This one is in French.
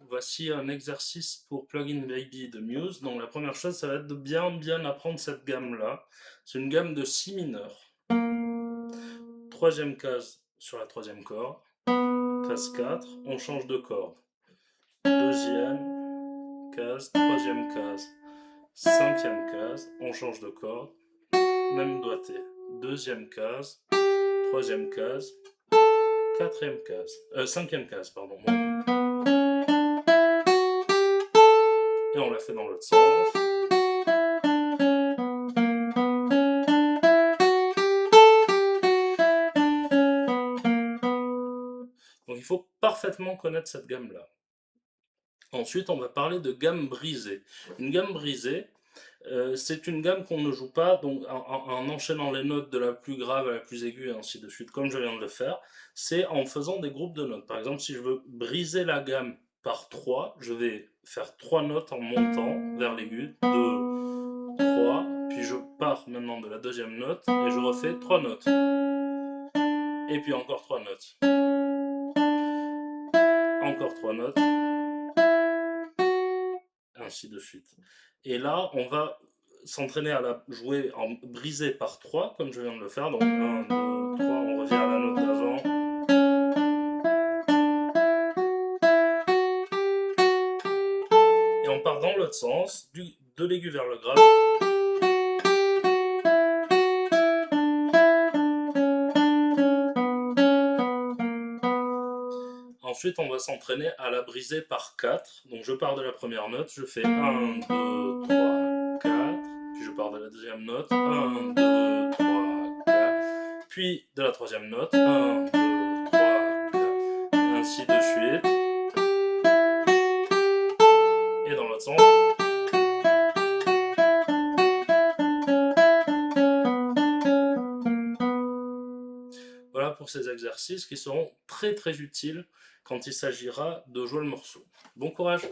voici un exercice pour Plugin Baby de Muse. Donc la première chose, ça va être de bien apprendre cette gamme-là. C'est une gamme de si mineur. Troisième case sur la troisième corde. Case 4, on change de corde. Deuxième case, troisième case. Cinquième case, on change de corde. Même doigté. Deuxième case, troisième case, quatrième case. Cinquième case, pardon. Et on la fait dans l'autre sens. Donc il faut parfaitement connaître cette gamme-là. Ensuite, on va parler de gamme brisée. Une gamme brisée, c'est une gamme qu'on ne joue pas donc en enchaînant les notes de la plus grave à la plus aiguë et ainsi de suite, comme je viens de le faire. C'est en faisant des groupes de notes. Par exemple, si je veux briser la gamme par 3, je vais faire 3 notes en montant vers l'aigu. 2, 3, puis je pars maintenant de la deuxième note et je refais 3 notes. Et puis encore 3 notes. Encore 3 notes. Ainsi de suite. Et là, on va s'entraîner à la jouer en brisé par 3, comme je viens de le faire. Donc 1, 2, 3, on revient à la note d'avant. Et on part dans l'autre sens, de l'aigu vers le grave. Ensuite, on va s'entraîner à la briser par 4. Donc je pars de la première note, je fais 1, 2, 3, 4. Puis je pars de la deuxième note, 1, 2, 3, 4. Puis de la troisième note, 1, 2, 3, 4. Et ainsi de suite. Et dans l'autre sens. Voilà pour ces exercices qui seront très utiles quand il s'agira de jouer le morceau. Bon courage!